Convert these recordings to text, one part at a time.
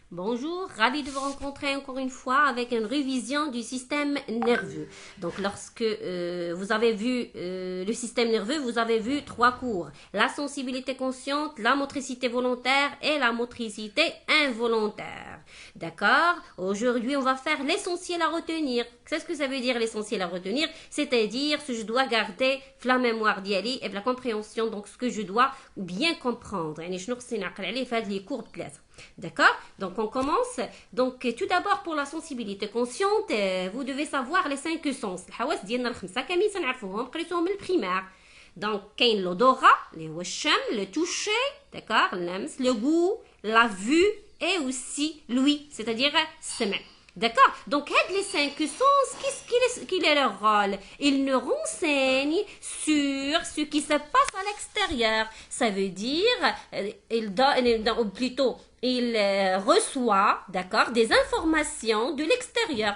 Bonjour, ravi de vous rencontrer encore une fois avec une révision du système nerveux. Donc lorsque vous avez vu le système nerveux, vous avez vu trois cours. La sensibilité consciente, la motricité volontaire et la motricité involontaire. D'accord? Aujourd'hui, on va faire l'essentiel à retenir. Qu'est-ce que ça veut dire l'essentiel à retenir? C'est-à-dire ce que je dois garder la mémoire d'Yali et la compréhension, donc ce que je dois bien comprendre. Les cours de classe. D'accord? Donc on commence. Donc tout d'abord pour la sensibilité consciente, vous devez savoir les cinq sens. الحواس ديالنا الخمسة كاملين تنعرفوهم قريتوهم من البريمير. Donc كاين l'odorat, اللي هو الشم, le toucher, d'accord, اللمس, le goût, la vue et aussi l'ouïe, c'est-à-dire السمع. D'accord? Donc, les cinq sens, quel est leur rôle? Ils nous renseignent sur ce qui se passe à l'extérieur. Ça veut dire, il reçoit, d'accord, des informations de l'extérieur.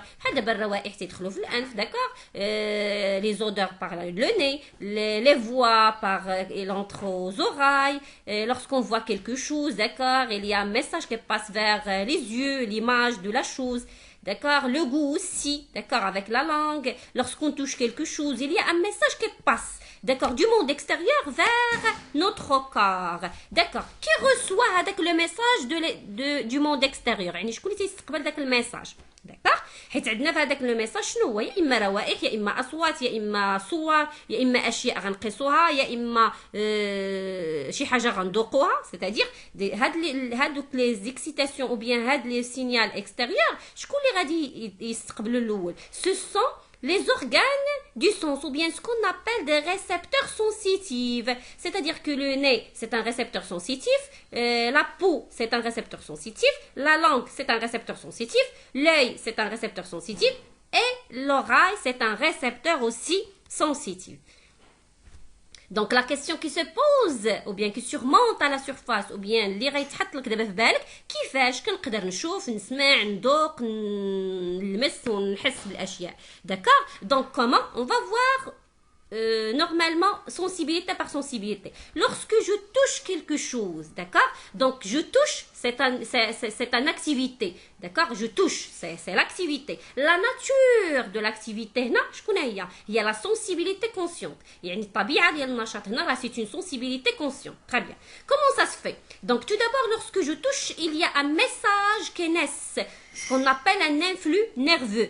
D'accord? Les odeurs par le nez, les voix il entre aux oreilles. Lorsqu'on voit quelque chose, d'accord, il y a un message qui passe vers les yeux, l'image de la chose. D'accord, le goût aussi, d'accord, avec la langue. Lorsqu'on touche quelque chose, il y a un message qui passe, d'accord, du monde extérieur vers notre corps. D'accord, qui reçoit avec le message du monde extérieur? يعني شكون اللي تيستقبل داك الميساج؟ d'accord حيت عندنا في هذاك لو ميساج شنو هو؟ يا اما روائح، يا اما اصوات، يا اما صور، يا اما اشياء غنقيسوها، يا اما شي حاجه غندوقوها. c'est-à-dire هادوك لي زيكسيتاسيون او بيان هاد لي سينيال اكستيريور شكون اللي غادي يستقبلوا الاول؟ ce sont les organes du sens, ou bien ce qu'on appelle des récepteurs sensitifs. C'est-à-dire que le nez, c'est un récepteur sensitif, la peau, c'est un récepteur sensitif, la langue, c'est un récepteur sensitif, l'œil, c'est un récepteur sensitif, et l'oreille, c'est un récepteur aussi sensitif. Donc la question qui se pose ou bien qui surmonte à la surface ou bien اللي غيتحط لك دابا في بالك كيفاش كنقدر نشوف نسمع ندوق نلمس ونحس بالاشياء. d'accord donc comment on va voir normalement sensibilité par sensibilité. Lorsque je touche quelque chose, d'accord, donc je touche, c'est une activité, d'accord, je touche, c'est l'activité. La nature de l'activité هنا شكون هي؟ هي la sensibilité consciente. يعني الطبيعة ديال النشاط هنا c'est une sensibilité consciente. Très bien. Comment ça se fait? Donc tout d'abord lorsque je touche, il y a un message qui naît, ce qu'on appelle un influx nerveux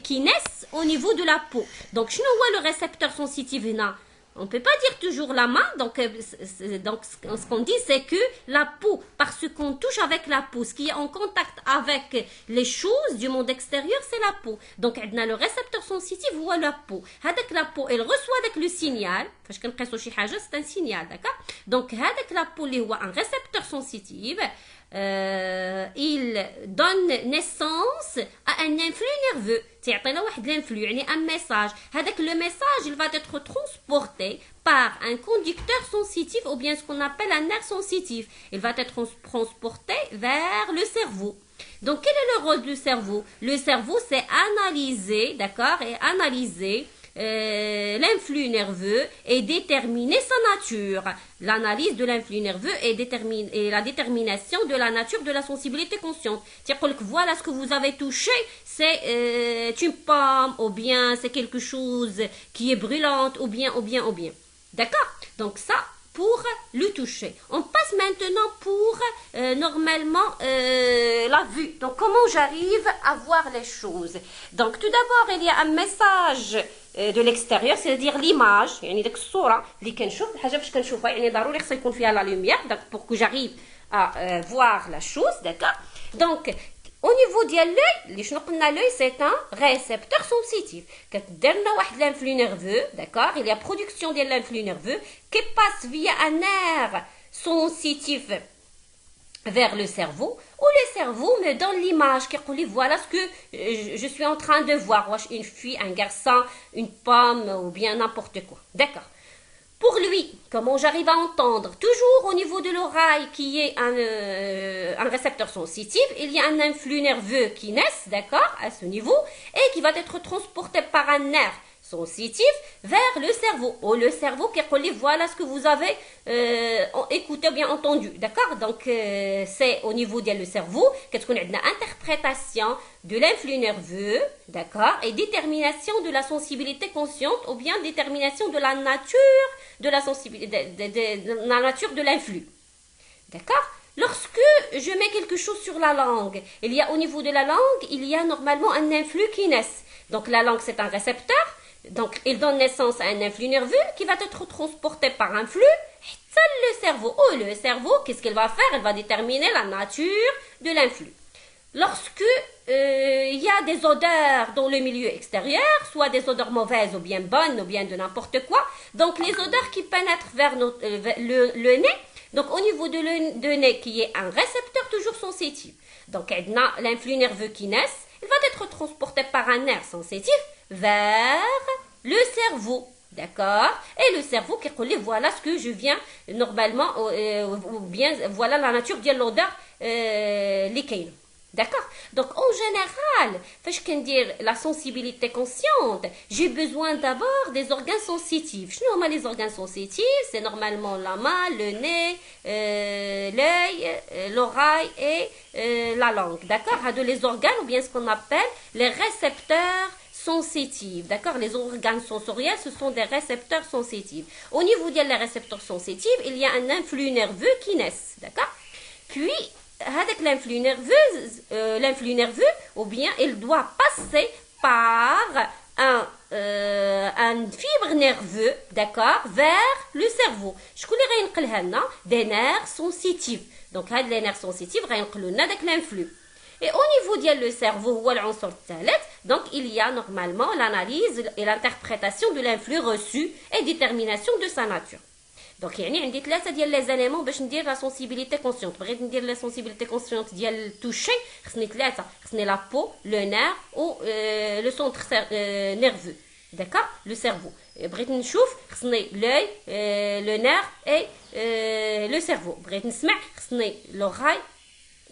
qui naissent au niveau de la peau. Donc, je ne vois le récepteur sensitif là. On ne peut pas dire toujours la main. Donc ce qu'on dit, c'est que la peau, parce qu'on touche avec la peau, ce qui est en contact avec les choses du monde extérieur, c'est la peau. Donc, on a le récepteur sensitif ou la peau. Avec la peau, elle reçoit avec le signal. C'est un signal, d'accord? Donc, avec la peau, il y a un récepteur sensitif. Il donne naissance à un influx nerveux. تعطينا واحد l'influx, يعني un message. هذاك le message, il va être transporté par un conducteur sensitif ou bien ce qu'on appelle un nerf sensitif. Il va être transporté vers le cerveau. Donc quel est le rôle du cerveau? Le cerveau, c'est analyser, d'accord, et analyser l'influx nerveux et déterminer sa nature. L'analyse de l'influx nerveux et la détermination de la nature de la sensibilité consciente. C'est-à-dire que voilà ce que vous avez touché, c'est une pomme, ou bien c'est quelque chose qui est brûlante, ou bien. D'accord? Donc ça, pour le toucher. On passe maintenant pour normalement la vue. Donc comment j'arrive à voir les choses? Donc tout d'abord, il y a un message de l'extérieur, c'est-à-dire l'image, يعني داك الصورة اللي كنشوف الحاجة فاش كنشوفها يعني ضروري خصها يكون فيها la lumière, donc pour que j'arrive à voir la chose, d'accord? Donc au niveau ديال l'œil, اللي شنو قلنا l'œil c'est un récepteur sensitif. كتدير لنا واحد l'influx nerveux, d'accord? Il y a production ديال l'influx nerveux qui passe via un nerf sensitif vers le cerveau, où le cerveau me donne l'image qui dit voilà ce que je suis en train de voir, une fille, un garçon, une pomme ou bien n'importe quoi. D'accord. Pour lui, comment j'arrive à entendre? Toujours au niveau de l'oreille qui est un récepteur sensitif, il y a un influx nerveux qui naît, d'accord, à ce niveau, et qui va être transporté par un nerf sensitif vers le cerveau. Ou le cerveau qui dit voilà ce que vous avez écouté ou bien entendu. D'accord? Donc, c'est au niveau du cerveau qu'est-ce qu'on a une interprétation de l'influx nerveux, d'accord, et détermination de la sensibilité consciente ou bien détermination de la nature de la sensibilité, de la nature de l'influx. D'accord? Lorsque je mets quelque chose sur la langue, il y a au niveau de la langue, il y a normalement un influx qui naît. Donc la langue c'est un récepteur, donc il donne naissance à un influx nerveux qui va être transporté par un flux. Seul le cerveau, le cerveau, qu'est-ce qu'il va faire? Il va déterminer la nature de l'influx. Lorsque il y a des odeurs dans le milieu extérieur, soit des odeurs mauvaises ou bien bonnes ou bien de n'importe quoi, donc les odeurs qui pénètrent vers le nez, donc au niveau de nez qui est un récepteur toujours sensitif. Donc l'influx nerveux qui naît, il va être transporté par un nerf sensitif vers le cerveau. D'accord? Et le cerveau qui dit voilà ce que je viens normalement, ou bien voilà la nature de l'odeur lesquelles. D'accord? Donc en général, je peux dire la sensibilité consciente, j'ai besoin d'abord des organes sensitifs. Je nomme les organes sensitifs, c'est normalement la main, le nez, l'œil, l'oreille et la langue. D'accord? Les organes, ou bien ce qu'on appelle les récepteurs sensitifs. D'accord? Les organes sensoriels, ce sont des récepteurs sensitifs. Au niveau des récepteurs sensitifs, il y a un influx nerveux qui naît. D'accord? Puis, avec l'influx nerveux, ou bien il doit passer par un fibre nerveux, d'accord, vers le cerveau. Je connais des nerfs sensitifs. Donc, les nerfs sensitifs, avec l'influx. Et au niveau du cerveau, donc il y a normalement l'analyse et l'interprétation de l'influx reçu et détermination de sa nature. Donc يعني عندي ثلاثه ديال لي زاليمون باش ندير لا سونسيبيليتي كونسيونت. بغيت ندير لا سونسيبيليتي كونسيونت ديال التوشي، خصني ثلاثه، خصني لا بو، لو نير او لو سونتر نيرفو. داكا لو سيرفو. بغيت نشوف خصني لوي، لو نير اي لو سيرفو. بغيت نسمع خصني لوغاي،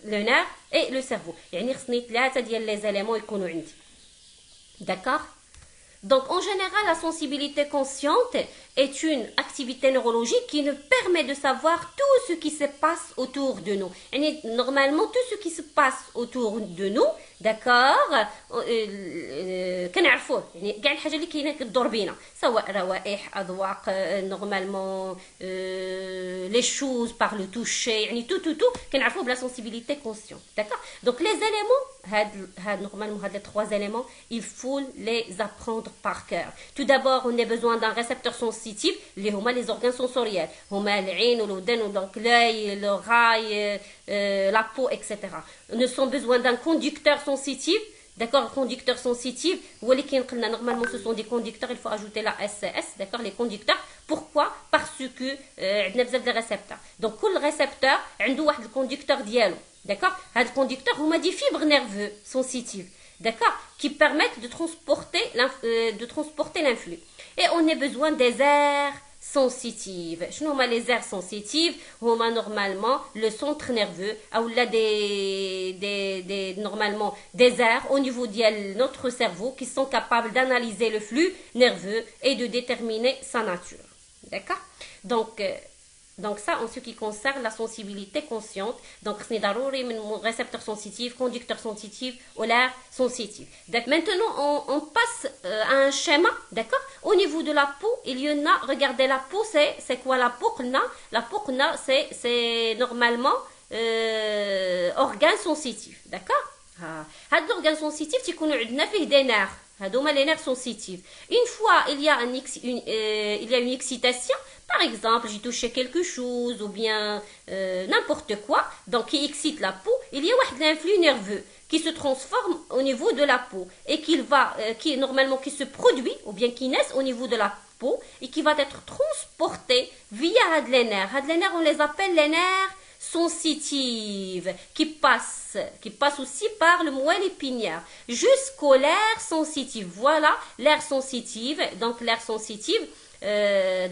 لو نير اي لو سيرفو. يعني خصني ثلاثه ديال لي زاليمون يكونوا عندي. داكا. Donc, en général, la sensibilité consciente est une activité neurologique qui nous permet de savoir tout ce qui se passe autour de nous. Et normalement, tout ce qui se passe autour de nous, d'accord, كنعرفوه. يعني كاع الحاجه اللي كاينه كدور بينا، سواء روائح، اذواق، normalement les choses par le toucher، يعني tout كنعرفوه بلا sensibilité consciente. D'accord? Donc les éléments normalement les trois éléments, il faut les apprendre par cœur. Tout d'abord, on a besoin d'un récepteur sensitif, les organes sensoriels, donc l'œil, l'oreille, la peau, etc. Nous avons besoin d'un conducteur sensitif. D'accord, conducteur sensitif, normalement ce sont des conducteurs, il faut ajouter la SCS, d'accord, les conducteurs. Pourquoi? Parce que on a besoin de récepteurs. Donc, tout récepteur a un conducteur dialogue. D'accord? Les conducteurs ont des fibres nerveuses sensitives, d'accord, qui permettent de transporter l'influx. Et on a besoin des aires sensitives. Les aires sensitives ont normalement le centre nerveux, ou là normalement des aires au niveau de notre cerveau qui sont capables d'analyser le flux nerveux et de déterminer sa nature. D'accord? Donc ça, en ce qui concerne la sensibilité consciente, donc c'est darouri mon récepteur sensitif, conducteur sensitif, ou l'air sensitif. Donc maintenant, on passe à un schéma, d'accord? Au niveau de la peau, il y en a, regardez la peau, c'est quoi la peau? La peau, c'est normalement organe sensitif, d'accord? L'organe sensitif, c'est qu'on a des nerfs. Les nerfs sensitifs. Une fois il y a une excitation, par exemple, j'ai touché quelque chose ou bien n'importe quoi, donc qui excite la peau, il y a un influx nerveux qui se transforme au niveau de la peau et qui se produit ou bien qui naît au niveau de la peau et qui va être transporté via les nerfs. Les nerfs, on les appelle les nerfs sensitive qui passe aussi par le moelle épinière jusqu'au l'air sensitif. Voilà l'air sensitive. Donc l'air sensitive,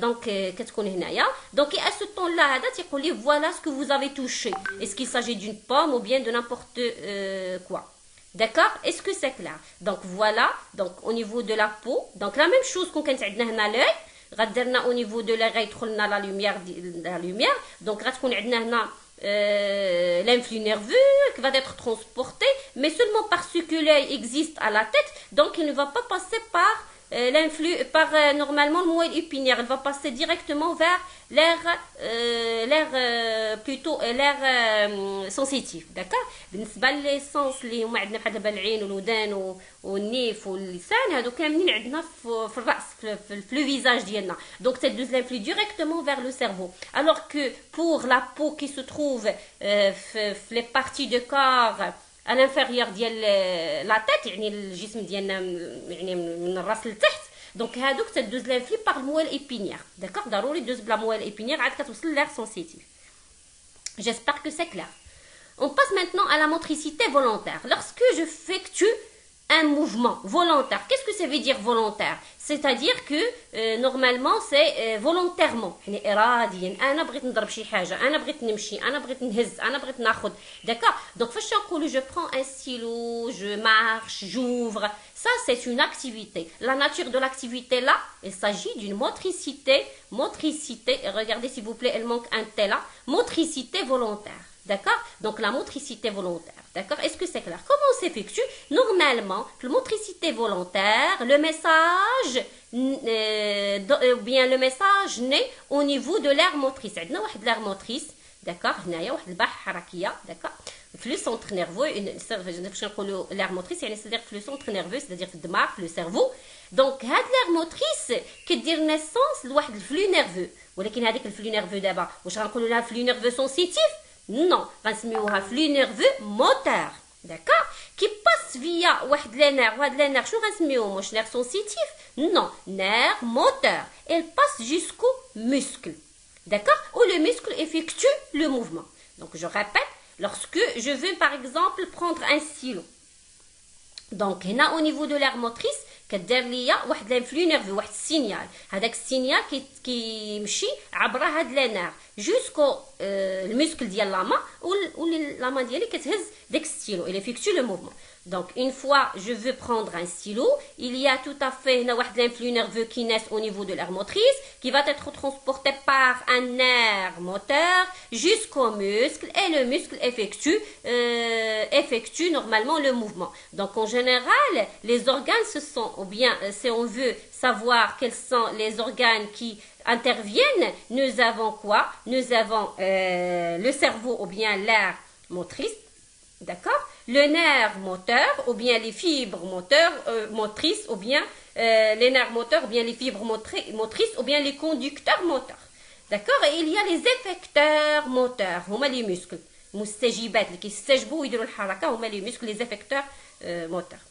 donc qu'est-ce qu'on est là? Donc à ce temps-là, voilà ce que vous avez touché. Est-ce qu'il s'agit d'une pomme ou bien de n'importe quoi? D'accord? Est-ce que c'est clair? Donc voilà, donc au niveau de la peau, donc la même chose qu'on كانت عندنا هنا l'œil, غدرنا au niveau de l'œil غيدخل لنا la lumière, donc غتكون عندنا هنا l'influx nerveux qui va être transporté, mais seulement parce que l'œil existe à la tête, donc il ne va pas passer par l'influx, par normalement le moelle épinière, il va passer directement vers plutôt l'air sensitif. d'accord. بالنسبه لي سونس اللي هما عندنا بحال دابا العين والودان والنيف واللسان هادو كاملين عندنا في الراس في لو فيزاج ديالنا. donc c'est de l'influx directement vers le cerveau, alors que pour la peau qui se trouve في les parties de corps à l'inférieur ديال la tête, يعني الجسم ديالنا يعني من الراس لتحت, donc هادوك تدوز l'influx par le moelle épinière. d'accord. ضروري دوز بلا moelle épinière عاد كتوصل l'air sensitif. j'espère que c'est clair. On passe maintenant à la motricité volontaire. Lorsque j'effectue un mouvement volontaire, qu'est-ce que ça veut dire volontaire? C'est-à-dire que normalement c'est volontairement. يعني إراديا أنا بغيت نضرب شي حاجة, أنا بغيت نمشي, أنا بغيت نهز, أنا بغيت ناخد. d'accord. donc فاش نقولوا je prends un stylo, je marche, j'ouvre, ça c'est une activité. La nature de l'activité là, il s'agit d'une motricité, regardez s'il vous plaît, elle manque un T là, motricité volontaire. d'accord. donc la motricité volontaire. d'accord. est-ce que c'est clair? Comment on s'effectue? Normalement, la motricité volontaire, le message bien le message naît au niveau de l'aire motrice. عندنا واحد l'aire motrice, d'accord. هنايا واحد الباحة حركية, d'accord. في لو سونتر نيرفو, فاش نقولوا l'aire motrice يعني c'est-à-dire في لو سونتر نيرفو, c'est-à-dire في الدماغ, في لو سيرفو. donc هاد l'aire motrice كدير نيسونس لواحد الفلو نيرفو, ولكن هذيك الفلو نيرفو دابا واش غنقولوا لها فلو نيرفو سونسيتيف؟ non, غنسميوها flux nerveux moteur. d'accord. qui passe via واحد les nerfs, وهاد les nerfs شنو غنسميوهم؟ واش nerf sensitif؟ non, nerf moteur. elle passe jusqu'au muscle. d'accord. où le muscle effectue le mouvement. donc je répète, lorsque je veux par exemple prendre un stylo, donc هنا au niveau de l'aire motrice كدير ليا واحد لانفلو نيرفو, واحد السينيال, هذاك السينيال كيمشي عبر هاد لي نير جوسكو المسكل ديال لاما, لاما ديالي كتهز داك ستيلو, il effectue le mouvement. donc une fois je veux prendre un stylo, il y a tout à fait هنا واحد l'influx nerveux qui naît au niveau de l'aire motrice, qui va être transporté par un nerf moteur jusqu'au muscle, et le muscle effectue normalement le mouvement. donc en général les organes se sont, ou bien si on veut savoir quels sont les organes qui interviennent, nous avons quoi? nous avons le cerveau ou bien l'aire motrice, d'accord, le nerf moteur ou bien les fibres motrices, ou bien les nerfs moteurs ou bien les fibres motrices, ou bien les conducteurs moteurs. d'accord. et il y a les effecteurs moteurs, هما les muscles, مستجيبات اللي كيستجبوا ويديروا الحركه, هما les muscles, les effecteurs moteurs.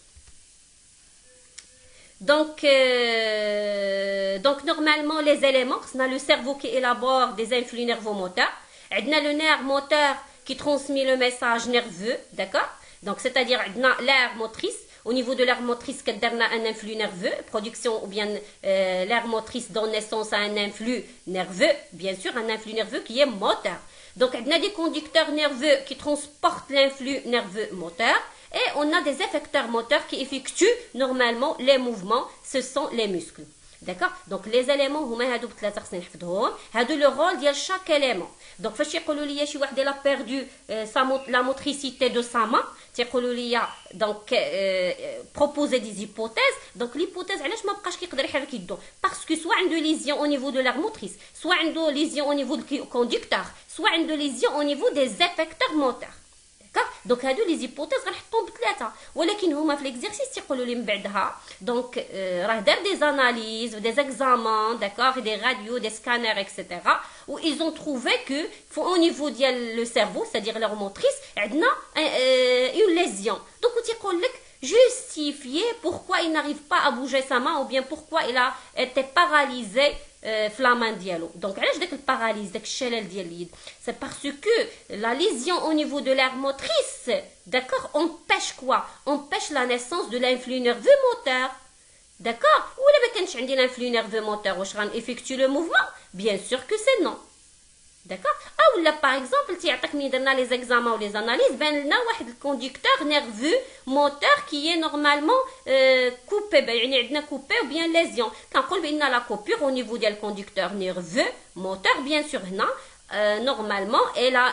donc normalement les éléments, on a le cerveau qui élabore des influx nervomoteurs, on a le nerf moteur qui transmet le message nerveux, d'accord. donc c'est-à-dire on a l'aire motrice, au niveau de l'aire motrice كدرنا un influx nerveux, production ou bien l'aire motrice donne naissance à un influx nerveux, bien sûr un influx nerveux qui est moteur. donc on a des conducteurs nerveux qui transportent l'influx nerveux moteur, et on a des effecteurs moteurs qui effectuent normalement les mouvements, ce sont les muscles. d'accord. donc les éléments هما هادو بثلاثه خصني نحفظوهم, هادو لو رول ديال chaque élément. donc فاش يقولوا لي شي واحد لا بيردو la motricité de sa main, تيقولوا لي donc proposer des hypothèses. donc l'hypothèse علاش ما بقاش كيقدر يحرك يدو, parce que soit عنده lésion au niveau de l'aire motrice, soit عنده lésion au niveau du conducteur, soit عنده lésion au niveau des effecteurs moteurs. donc هادو لي زيبوتيز غنحطهم بثلاثه, ولكن هما في ليكزيرسيس تيقولوا لي من بعدها donc راه دار دي زاناليز ودي زيكزامون, d'accord, des radios, des scanners, etc. où ils ont trouvé que au niveau ديال le cerveau, c'est-à-dire l'aire motrice, عندنا une lésion. donc تيقول لك justifier pourquoi il n'arrive pas à bouger sa main, ou bien pourquoi il a été paralysé في la main ديالو. donc علاش داك الباراليز, داك الشلل ديال اليد, c'est parce que la lésion au niveau de l'aire motrice, d'accord, empêche quoi? empêche la naissance de l'influx nerveux moteur. d'accord. ولا ما كانش عندي l'influx nerveux moteur, واش غنeffectue le mouvement? bien sûr que c'est non. D'accord. Ou là, par exemple, تعطيك من درنا les examens ou les analyses بان لنا واحد الكونديكتور nerveux moteur qui est normalement coupé, يعني عندنا coupé ou bien lésion. كنقول بان la coupure au niveau ديال الكونديكتور nerveux moteur bien sûr هنا normalement elle a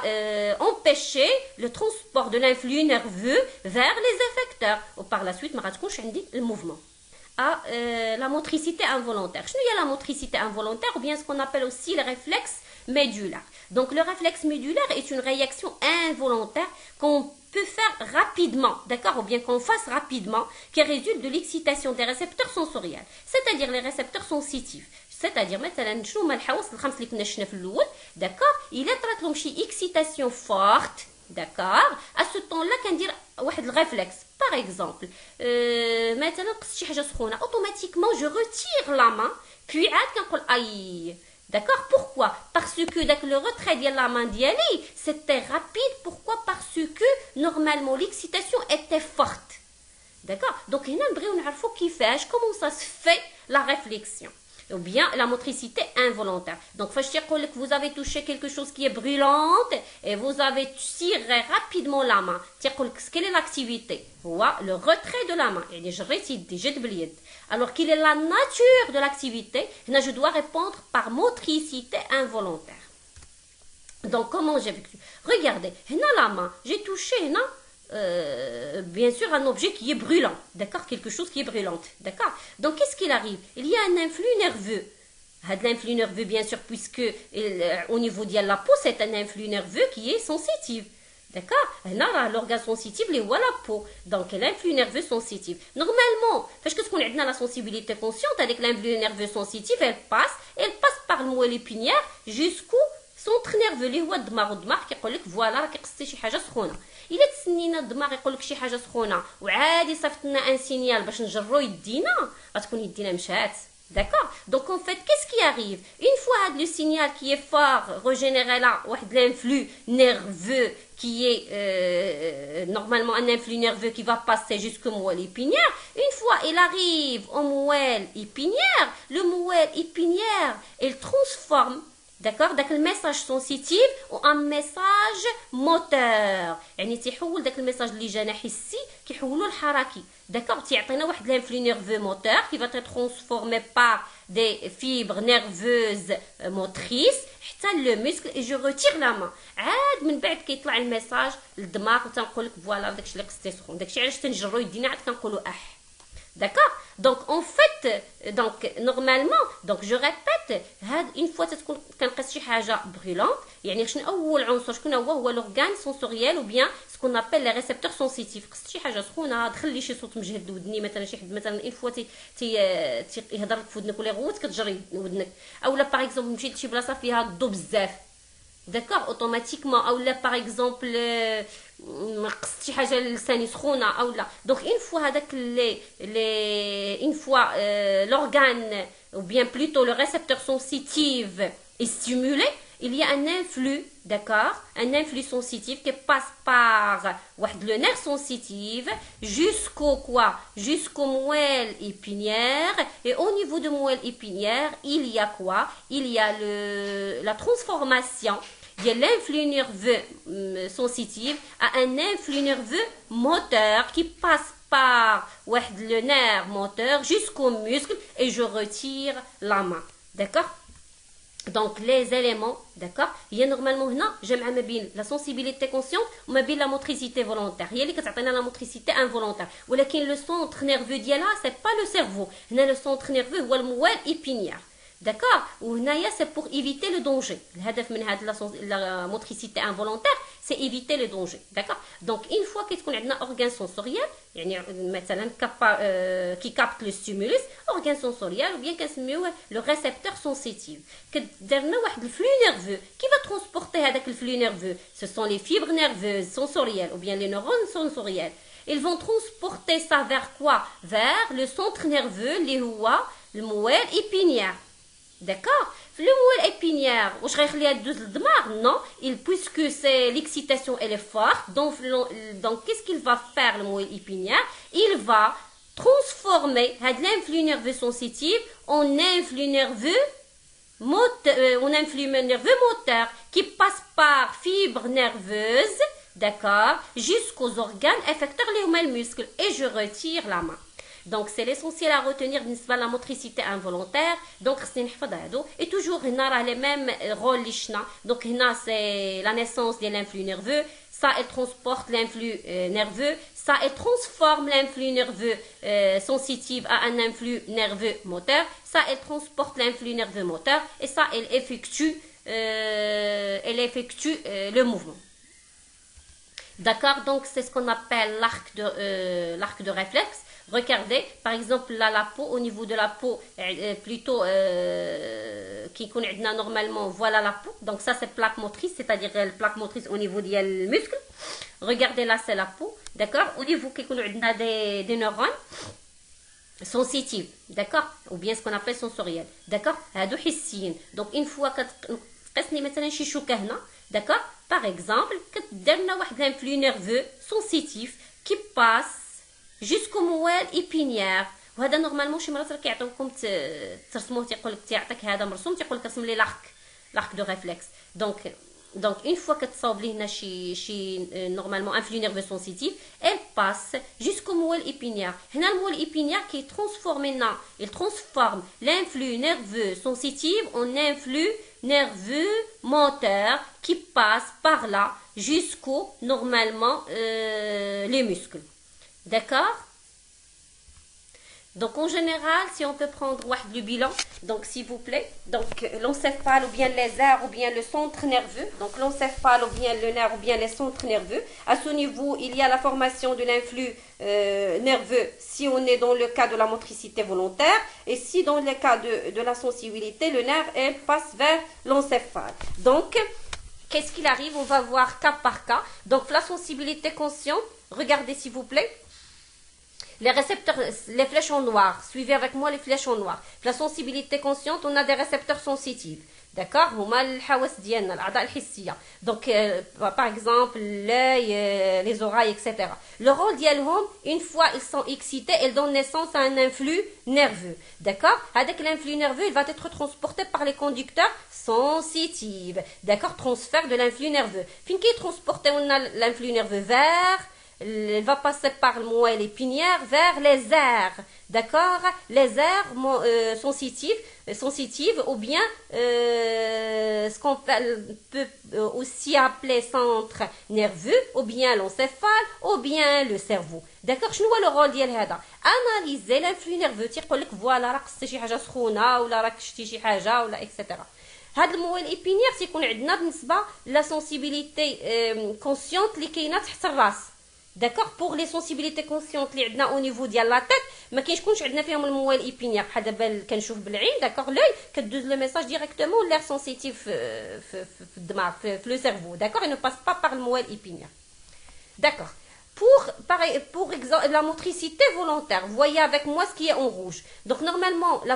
empêché le transport de l'influx nerveux vers les effecteurs ou par la suite ما غتكونش عندي الموفمون. La motricité involontaire. Qu'est-ce que la motricité involontaire ou bien ce qu'on appelle aussi le réflexe médulaire. Donc le réflexe médulaire est une réaction involontaire qu'on peut faire rapidement, d'accord, ou bien qu'on fasse rapidement, qui résulte de l'excitation des récepteurs sensoriels, c'est-à-dire les récepteurs sensitifs. C'est-à-dire مثلا شنو هما الحواس الخمس اللي كنا شفنا في الاول داكور الا طرات لهم شي اكسيتاسيون فورت داكور à ce temps là كندير واحد الريفلكس par exemple مثلا قصت شي حاجه سخونه automatiquement je retire la main puis عاد كنقول اي d'accord pourquoi parce que le retrait de la main d'Yali c'était rapide pourquoi parce que normalement l'excitation était forte d'accord donc هنا نبغيو نعرفوا كيفاش comment ça se fait la réflexion ou bien la motricité involontaire. Donc, vous avez touché quelque chose qui est brûlante et vous avez tiré rapidement la main. Quelle est l'activité? Le retrait de la main. Je récite, alors, quelle est la nature de l'activité? Je dois répondre par motricité involontaire. Donc, comment j'ai vécu? Regardez, la main, j'ai touché, bien sûr un objet qui est brûlant, d'accord, quelque chose qui est brûlante, d'accord. Donc qu'est-ce qu'il arrive? Il y a un influx nerveux. L'influx nerveux, bien sûr, puisque au niveau de la peau, c'est un influx nerveux qui est sensitif, d'accord. L'organe sensitif, les voit la peau, donc l'influx nerveux sensitif. Normalement, parce que ce qu'on a dans la sensibilité consciente avec l'influx nerveux sensitif, elle passe par le moelle épinière jusqu'au centre nerveux اللي هو الدماغ كيقول لك فوالا راكي قصتي شي حاجه سخونه. الا تسنينا الدماغ يقول لك شي حاجه سخونه وعادي صيفط لنا ان سينيال باش نجرو يدينا غتكون يدينا مشات d'accord. Donc en fait qu'est-ce qui arrive une fois le signal qui est fort régénéré là واحد l'influx nerveux qui est normalement un influx nerveux qui va passer jusqu'au moelle épinière. Une fois il arrive au moelle épinière, le moelle épinière il transforme d'accord داك الميساج سنسيتيف وان ميساج موتور يعني تيحول داك الميساج اللي جانا حسي كيحولو لحركي d'accord تيعطينا واحد لانفلو نيرفو موتور qui va être transformé par des fibres nerveuses motrices حتى لو muscle et je retire la main عاد من بعد كيطلع الميساج للدماغ وتنقول لك فوالا داكشي اللي قصتي سخون داكشي علاش تنجرو يدينا عاد كنقولوا d'accord. Donc en fait donc normalement donc je répète une fois تكون كنقيس شي حاجه brûlante يعني شنو اول عنصر شكون هو l'organe sensoriel ou bien ce qu'on appelle les récepteurs sensitifs. قصت شي حاجه سخونه دخل لي شي صوت مجهد لودني مثلا شي حد مثلا une fois يهضر لك في ودنك ولا غوت كتجري ودنك اولا باغ اكزومبل مشيت لشي بلاصه فيها الضو بزاف d'accord automatiquement اولا باغ اكزومبل قصت شي حاجه لساني سخونه اولا donc une fois هذاك une fois l'organe ou bien plutôt le récepteur sensitif est stimulé il y a un influx d'accord un influx sensitif qui passe par le nerf sensitif jusqu'au quoi jusqu'au moelle épinière et au niveau de moelle épinière il y a quoi il y a la transformation il y a l'influx nerveux sensitif à un influx nerveux moteur qui passe par le nerf moteur jusqu'au muscle et je retire la main d'accord. Donc les éléments d'accord il y a normalement هنا جمع ما بين la sensibilité consciente وما بين la motricité volontaire هي اللي كتعطينا la motricité involontaire ولكن le centre nerveux ديالها c'est pas le cerveau هنا le centre nerveux هو الموال épinière d'accord وهنايا c'est pour éviter le danger الهدف من هذه la motricité involontaire c'est éviter le danger d'accord. Donc une fois كتكون عندنا organe sensoriel يعني مثلا qui capte le stimulus organe sensoriel ou bien كنسميوه le récepteur sensitif كديرنا واحد الفلux nerveux qui va transporter هذاك الفلux nerveux ce sont les fibres nerveuses sensorielles ou bien les neurones sensoriels ils vont transporter ça vers quoi vers le centre nerveux اللي هو الموال épinière d'accord. Le moelle épinière واش غيخليها تدوز للدماغ non puisque c'est l'excitation elle est forte donc qu'est-ce qu'il va faire le moelle épinière il va transformer l'influx nerveux sensitif en influx nerveux un influx nerveux moteur qui passe par fibres nerveuses, d'accord, jusqu'aux organes effecteurs les muscles et je retire la main. Donc c'est l'essentiel à retenir بالنسبه la motricité involontaire. Donc خصني نحفظ هادو et toujours هنا راه les mêmes rôles اللي شفنا. Donc هنا c'est la naissance de l'influx nerveux, ça elle transporte l'influx nerveux, ça elle transforme l'influx nerveux sensitif à un influx nerveux moteur, ça elle transporte l'influx nerveux moteur et ça elle effectue le mouvement. D'accord, donc c'est ce qu'on appelle l'arc de réflexe. Regardez, par exemple, là, la peau, au niveau de la peau, plutôt, qui connaît normalement, voilà la peau. Donc ça, c'est plaque motrice, c'est-à-dire la plaque motrice au niveau des muscles. Regardez, là, c'est la peau, d'accord. Au niveau qui connaît des neurones sensitifs, d'accord, ou bien ce qu'on appelle sensoriels, d'accord. Donc une fois que تقسني مثلا شي شوكه هنا, d'accord, par exemple, كديرنا واحد l'influx nerveux sensitif qui passe jusqu'au موال épinière. وهذا نورمالمون شي مرات راه كيعطيوكم ترسموه, تيقول لك تيعطيك هذا مرسوم, تيقول لك رسم لي l'arc de réflexe. Donc une fois que تصاوب لي هنا شي normalement influx nerveux sensitif, elle passe jusqu'au موال épinière. هنا الموال épinière qui il transforme l'influx nerveux sensitif en influx nerveux moteur qui passe par là jusqu'au normalement les muscles. D'accord? Donc en général, si on peut prendre le bilan, donc s'il vous plaît, donc l'encéphale ou bien les aires ou bien le centre nerveux, donc l'encéphale ou bien le nerf ou bien les centres nerveux, à ce niveau il y a la formation de l'influx nerveux si on est dans le cas de la motricité volontaire, et si dans le cas de la sensibilité, le nerf elle passe vers l'encéphale. Donc qu'est-ce qu'il arrive? On va voir cas par cas. Donc la sensibilité consciente, regardez s'il vous plaît. Les récepteurs, les flèches en noir, suivez avec moi les flèches en noir. La sensibilité consciente, on a des récepteurs sensitifs. D'accord? Donc, par exemple, l'œil, les oreilles, etc. Le rôle d'Yalhom, une fois ils sont excités, ils donnent naissance à un influx nerveux. D'accord? Avec l'influx nerveux, il va être transporté par les conducteurs sensitifs. D'accord? Transfert de l'influx nerveux. Fin qui est transporté, on a l'influx nerveux vers. Il va passer par le moelle épinière vers les aires, d'accord, les aires sensitives ou bien ce qu'on peut aussi appeler centre nerveux ou bien l'encéphale ou bien le cerveau. D'accord, شنو هو le rôle ديال هذا؟ analyser l'influx nerveux, تيقول لك فوالا راك قصتي شي حاجه سخونه ولا راك شتي شي حاجه ولا اكسترا. هذا الموال épinière تيكون عندنا بالنسبه لا sensibilité consciente اللي كاينه تحت الراس. D'accord, pour les sensibilités conscientes اللي عندنا au niveau ديال لا تيت ما كاينش عندنا فيهم الموال ايبينيير بحال دابا كنشوف بالعين. داكوغ لوي كدوز لو ميساج ديريكتومون لير سنسيتيف في الدماغ في لو سيرفو. داكوغ, il ne passe pas par le moelle épinière. D'accord. Pour exemple, la motricité volontaire, vous voyez avec moi ce qui est en rouge. Donc normalement la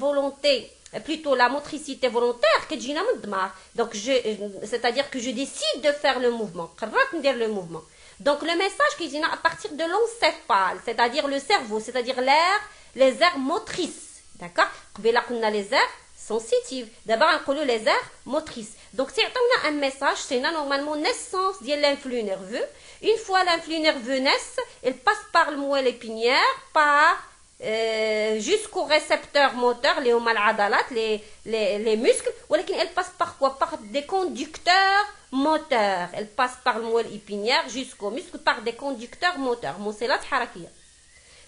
volonté, plutôt la motricité volontaire كتجينا من الدماغ. Donc c'est-à-dire que je décide de faire le mouvement. قررت ندير le mouvement. Donc le message qui vient à partir de l'encéphale, c'est-à-dire le cerveau, c'est-à-dire les aires motrices. D'accord? On a les aires sensitives. D'abord on a les aires motrices. Donc c'est un message, c'est normalement naissance de l'influx nerveux. Une fois l'influx nerveux naisse, il passe par le moelle épinière, jusqu'au récepteur moteur, les muscles, ولكن elle passe par quoi? Par des conducteurs moteurs. Elle passe par le moelle épinière jusqu'au muscle par des conducteurs moteurs. موصلات حركية.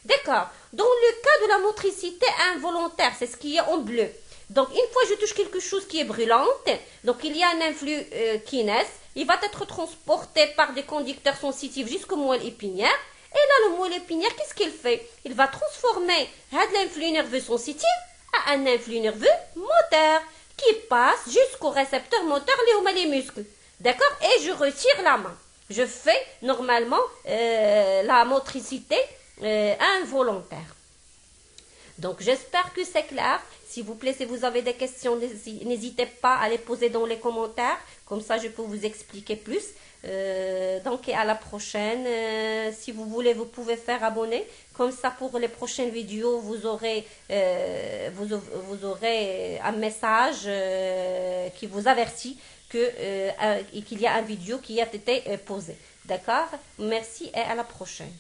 D'accord. Dans le cas de la motricité involontaire, c'est ce qui est en bleu. Donc une fois je touche quelque chose qui est brûlante, donc il y a un influx qui naisse, il va être transporté par des conducteurs sensitifs jusqu'au moelle épinière. Et là, le moelle épinière, qu'est-ce qu'il fait? Il va transformer l'influx nerveux sensitif à un influx nerveux moteur qui passe jusqu'au récepteur moteur, les muscles. D'accord? Et je retire la main. Je fais normalement la motricité involontaire. Donc, j'espère que c'est clair. S'il vous plaît, si vous avez des questions, n'hésitez pas à les poser dans les commentaires. Comme ça, je peux vous expliquer plus. Donc, et à la prochaine. Si vous voulez, vous pouvez faire abonner. Comme ça, pour les prochaines vidéos, vous aurez un message qui vous avertit qu'il y a une vidéo qui a été posée. D'accord? Merci et à la prochaine.